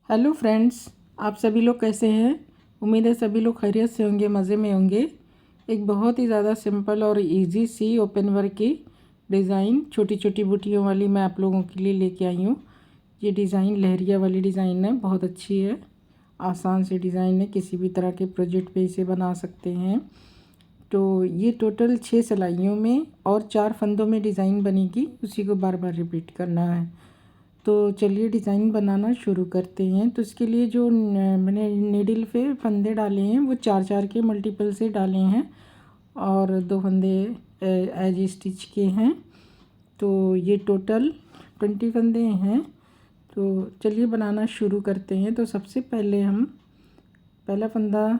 Hello friends, आप सभी लोग कैसे हैं। उम्मीद है सभी लोग खैरियत से होंगे, मज़े में होंगे। एक बहुत ही ज़्यादा सिंपल और इजी सी ओपन वर्क की डिज़ाइन छोटी छोटी बूटियों वाली मैं आप लोगों के लिए लेके आई हूँ। ये डिज़ाइन लहरिया वाली डिज़ाइन है, बहुत अच्छी है, आसान सी डिज़ाइन है। किसी भी तरह के प्रोजेक्ट पे इसे बना सकते हैं। तो ये टोटल 6 सिलाइयों में और 4 फंदों में डिज़ाइन बनेगी, उसी को बार बार रिपीट करना है। तो चलिए डिज़ाइन बनाना शुरू करते हैं। तो इसके लिए जो मैंने नीडल पे फंदे डाले हैं वो 4-4 के मल्टीपल से डाले हैं और 2 फंदे एज स्टिच के हैं। तो ये टोटल 20 फंदे हैं। तो चलिए बनाना शुरू करते हैं। तो सबसे पहले हम पहला फंदा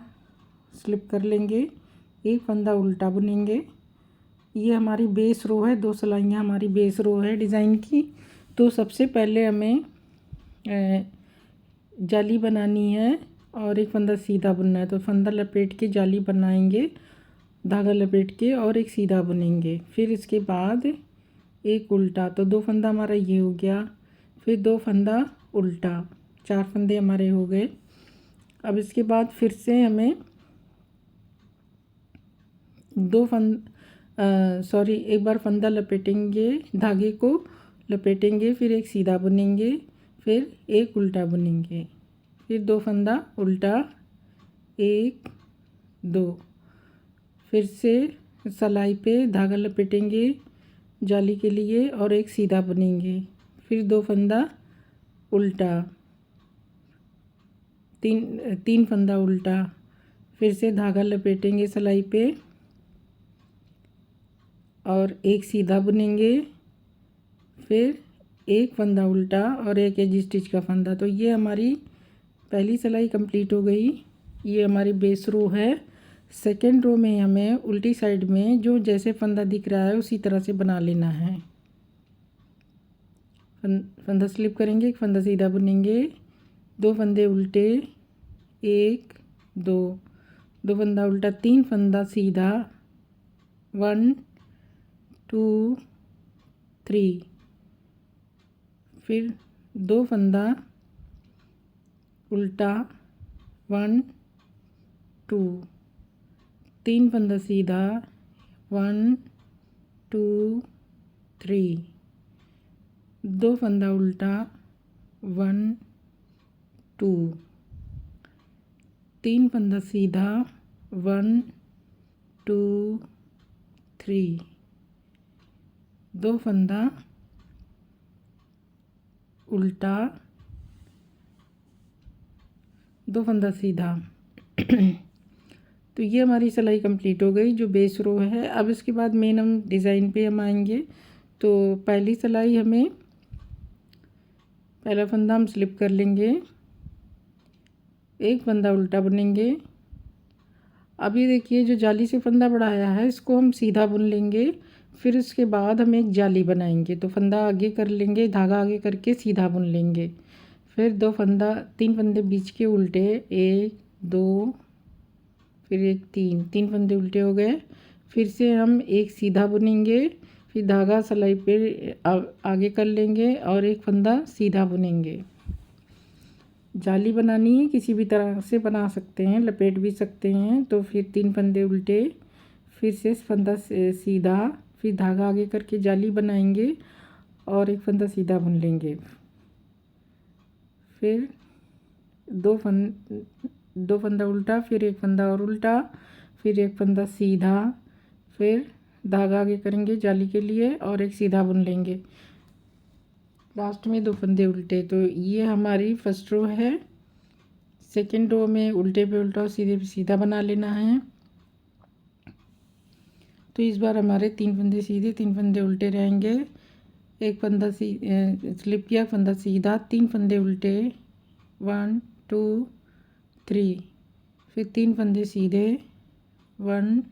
स्लिप कर लेंगे, एक फंदा उल्टा बुनेंगे। ये हमारी बेस रो है, 2 सिलाइयाँ हमारी बेस रो है डिज़ाइन की। तो सबसे पहले हमें जाली बनानी है और एक फंदा सीधा बुनना है। तो फंदा लपेट के जाली बनाएंगे, धागा लपेट के, और एक सीधा बुनेंगे। फिर इसके बाद एक उल्टा, तो 2 फंदा हमारा ये हो गया। फिर 2 फंदा उल्टा, 4 फंदे हमारे हो गए। अब इसके बाद फिर से हमें एक बार फंदा लपेटेंगे, धागे को लपेटेंगे, फिर एक सीधा बुनेंगे, फिर एक उल्टा बुनेंगे, फिर 2 फंदा उल्टा, 1 2, फिर से सिलाई पे धागा लपेटेंगे जाली के लिए और एक सीधा बुनेंगे, फिर 2 फंदा उल्टा, तीन फंदा उल्टा, फिर से धागा लपेटेंगे सिलाई पे और एक सीधा बुनेंगे, फिर एक फंदा उल्टा और एक एज स्टिच का फंदा। तो ये हमारी पहली सिलाई कंप्लीट हो गई। ये हमारी बेस रो है। सेकेंड रो में हमें उल्टी साइड में जो जैसे फंदा दिख रहा है उसी तरह से बना लेना है। फंदा स्लिप करेंगे, एक फंदा सीधा बुनेंगे, 2 फंदे उल्टे, 1 2, 2 फंदा उल्टा, 3 फंदा सीधा, 1 2 3, फिर 2 फंदा उल्टा, 1 2, 3 फंदा सीधा, 1 2 3, 2 फंदा उल्टा, 1 2, 3 फंदा सीधा, 1 2 3, 2 फंदा उल्टा, 2 फंदा सीधा। तो ये हमारी सिलाई कंप्लीट हो गई जो बेस रो है। अब इसके बाद मेन हम डिज़ाइन पे हम आएंगे। तो पहली सिलाई हमें पहला फंदा हम स्लिप कर लेंगे, एक फंदा उल्टा बुनेंगे। अभी देखिए जो जाली से फंदा बढ़ाया है इसको हम सीधा बुन लेंगे। फिर इसके बाद हम एक जाली बनाएंगे। तो फंदा आगे कर लेंगे, धागा आगे करके सीधा बुन लेंगे। फिर 2 फंदा, 3 फंदे बीच के उल्टे, 1 2, फिर एक 3 फंदे उल्टे हो गए। फिर से हम एक सीधा बुनेंगे, फिर धागा सिलाई पे आगे कर लेंगे और एक फंदा सीधा बुनेंगे। जाली बनानी है, किसी भी तरह से बना सकते हैं, लपेट भी सकते हैं। तो फिर 3 फंदे उल्टे, फिर से फंदा सीधा, फिर धागा आगे करके जाली बनाएंगे और एक फंदा सीधा बुन लेंगे। फिर 2 फंदा उल्टा, फिर एक फंदा और उल्टा, फिर एक फंदा सीधा, फिर धागा आगे करेंगे जाली के लिए और एक सीधा बुन लेंगे। लास्ट में 2 फंदे उल्टे। तो ये हमारी फर्स्ट रो है। सेकेंड रो में उल्टे पे उल्टा और सीधे पे सीधा बना लेना है। तो इस बार हमारे 3 फंदे सीधे, 3 फंदे उल्टे रहेंगे। एक फंदा स्लिप किया, फंदा सीधा, 3 फंदे उल्टे, 1 2 3, फिर 3 फंदे सीधे, 1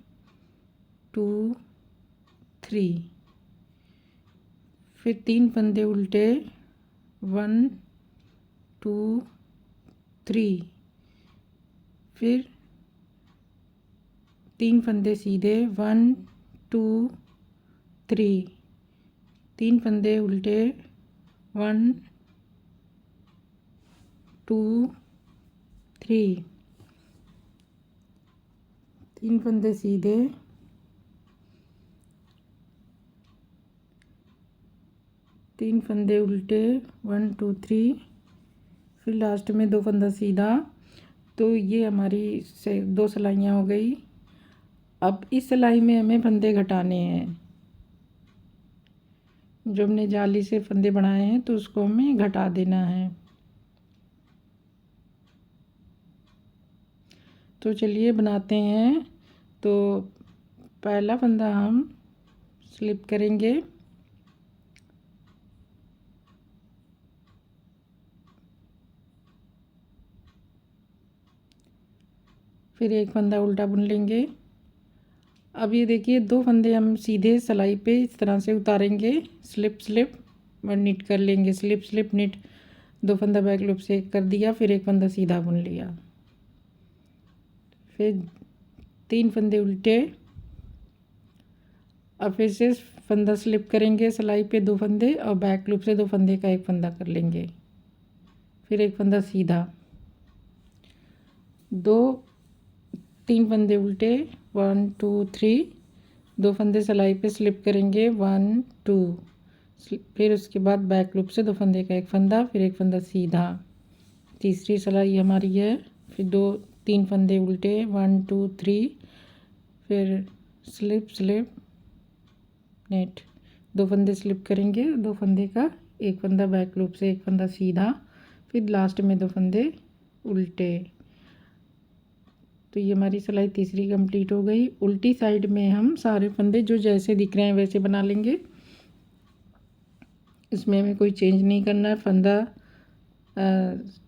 2 3, फिर 3 फंदे उल्टे, 1 2 3, फिर 3 फंदे सीधे, 1 2 3, 3 फंदे उल्टे, 1 2 3, 3 फंदे सीधे, 3 फंदे उल्टे, 1 2 3, फिर लास्ट में 2 फंदा सीधा। तो ये हमारी 2 सिलाइयाँ हो गई। अब इस सिलाई में हमें फंदे घटाने हैं। जो हमने जाली से फंदे बनाए हैं तो उसको हमें घटा देना है। तो चलिए बनाते हैं। तो पहला फंदा हम स्लिप करेंगे, फिर एक फंदा उल्टा बुन लेंगे। अब ये देखिए 2 फंदे हम सीधे सिलाई पे इस तरह से उतारेंगे, स्लिप स्लिप और निट कर लेंगे, स्लिप स्लिप निट। 2 फंदा बैक लूप से कर दिया, फिर एक फंदा सीधा बुन लिया, फिर 3 फंदे उल्टे। अब फिर से फंदा स्लिप करेंगे सिलाई पे 2 फंदे और बैक लूप से 2 फंदे का एक फंदा कर लेंगे, फिर एक फंदा सीधा, 3 फंदे उल्टे, 1 2 3, 2 फंदे सिलाई पे स्लिप करेंगे, 1 2, फिर उसके बाद बैक लूप से 2 फंदे का एक फंदा, फिर एक फंदा सीधा। तीसरी सिलाई हमारी है। फिर 3 फंदे उल्टे, 1 2 3, फिर स्लिप स्लिप नेट, 2 फंदे स्लिप करेंगे, 2 फंदे का एक फंदा बैक लूप से एक फंदा सीधा, फिर लास्ट में 2 फंदे उल्टे। तो ये हमारी सिलाई तीसरी कंप्लीट हो गई। उल्टी साइड में हम सारे फंदे जो जैसे दिख रहे हैं वैसे बना लेंगे। इसमें हमें कोई चेंज नहीं करना है। फंदा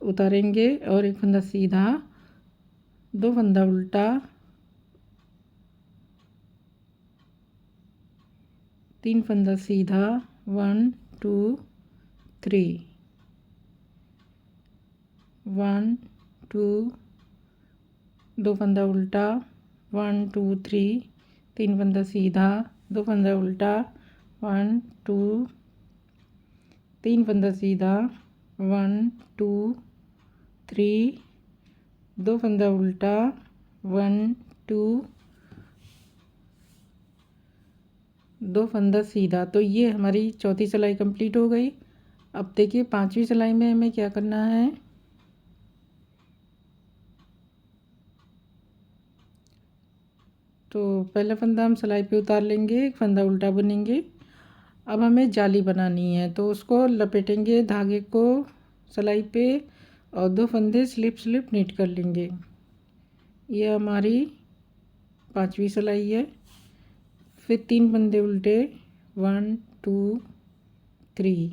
उतारेंगे और एक फंदा सीधा, 2 फंदा उल्टा, 3 फंदा सीधा, 1 2 3, 1 2, 2 फंदा उल्टा, 1 2 3, 3 फंदा सीधा, 2 फंदा उल्टा, 1 2, 3 फंदा सीधा, 1 2 3, 2 फंदा उल्टा, 1 2, 2 फंदा सीधा। तो ये हमारी चौथी सिलाई कंप्लीट हो गई। अब देखिए 5वीं सिलाई में हमें क्या करना है। तो पहला फंदा हम सिलाई पे उतार लेंगे, एक फंदा उल्टा बुनेंगे। अब हमें जाली बनानी है तो उसको लपेटेंगे धागे को सिलाई पे और 2 फंदे स्लिप स्लिप नीट कर लेंगे। ये हमारी 5वीं सिलाई है। फिर 3 फंदे उल्टे, 1 2 3।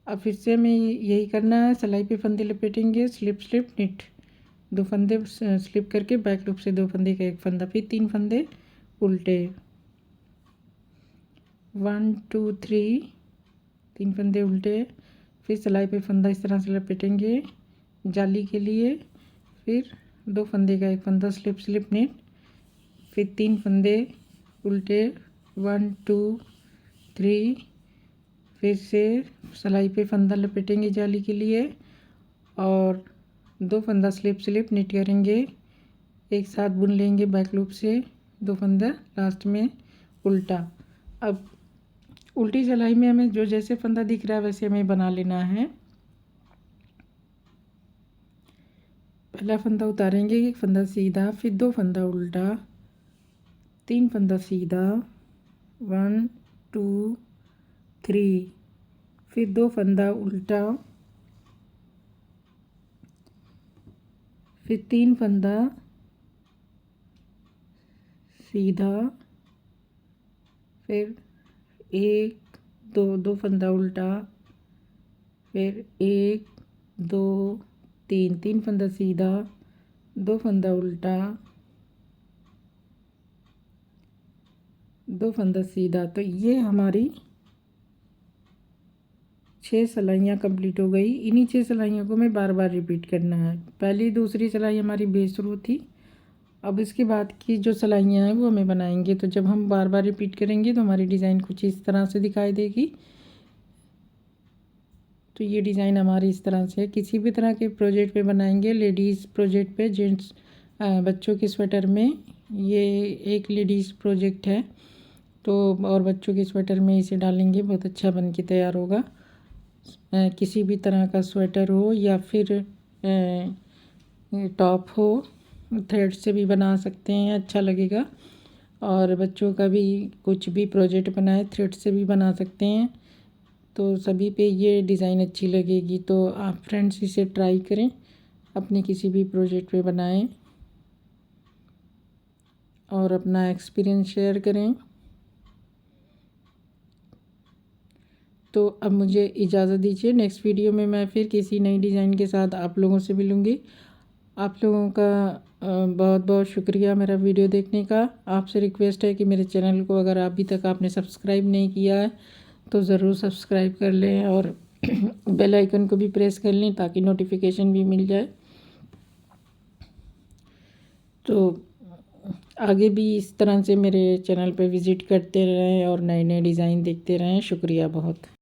अब फिर से हमें यही करना है, सिलाई पे फंदे लपेटेंगे, स्लिप स्लिप निट, 2 फंदे स्लिप करके बैक लूप से 2 फंदे का एक फंदा, फिर 3 फंदे उल्टे, 1 2 3, 3 फंदे उल्टे, फिर सिलाई पे फंदा इस तरह से लपेटेंगे जाली के लिए, फिर 2 फंदे का एक फंदा स्लिप स्लिप निट, फिर 3 फंदे उल्टे, 1 2 3, फिर से सिलाई पे फंदा लपेटेंगे जाली के लिए और 2 फंदा स्लिप स्लिप निट करेंगे, एक साथ बुन लेंगे बैक लूप से 2 फंदा लास्ट में उल्टा। अब उल्टी सिलाई में हमें जो जैसे फंदा दिख रहा है वैसे हमें बना लेना है। पहला फंदा उतारेंगे, एक फंदा सीधा, फिर 2 फंदा उल्टा, 3 फंदा सीधा, 1 2 3, फिर 2 फंदा उल्टा, फिर 3 फंदा सीधा, फिर 1 2 फंदा उल्टा, फिर 1 2 3, 3 फंदा सीधा, 2 फंदा उल्टा, 2 फंदा सीधा। तो ये हमारी 6 सिलाइयाँ कंप्लीट हो गई। इन्हीं 6 सिलाइयों को हमें बार बार रिपीट करना है। पहली दूसरी सिलाई हमारी बेस रो थी। अब इसके बाद की जो सिलाइयाँ हैं वो हमें बनाएंगे। तो जब हम बार बार रिपीट करेंगे तो हमारी डिज़ाइन कुछ इस तरह से दिखाई देगी। तो ये डिज़ाइन हमारी इस तरह से है। किसी भी तरह के प्रोजेक्ट पे बनाएंगे, लेडीज़ प्रोजेक्ट पे, जेंट्स बच्चों के स्वेटर में, ये एक लेडीज़ प्रोजेक्ट है तो, और बच्चों के स्वेटर में इसे डालेंगे, बहुत अच्छा बन के तैयार होगा। किसी भी तरह का स्वेटर हो या फिर टॉप हो, थ्रेड से भी बना सकते हैं, अच्छा लगेगा। और बच्चों का भी कुछ भी प्रोजेक्ट बनाए थ्रेड से भी बना सकते हैं, तो सभी पे ये डिज़ाइन अच्छी लगेगी। तो आप फ्रेंड्स इसे ट्राई करें, अपने किसी भी प्रोजेक्ट पे बनाएं और अपना एक्सपीरियंस शेयर करें। तो अब मुझे इजाज़त दीजिए, नेक्स्ट वीडियो में मैं फिर किसी नई डिज़ाइन के साथ आप लोगों से मिलूँगी। आप लोगों का बहुत बहुत शुक्रिया मेरा वीडियो देखने का। आपसे रिक्वेस्ट है कि मेरे चैनल को अगर अभी तक आपने सब्सक्राइब नहीं किया है तो ज़रूर सब्सक्राइब कर लें और बेल आइकन को भी प्रेस कर लें ताकि नोटिफिकेशन भी मिल जाए। तो आगे भी इस तरह से मेरे चैनल पे विज़िट करते रहें और नए नए डिज़ाइन देखते रहें। शुक्रिया बहुत।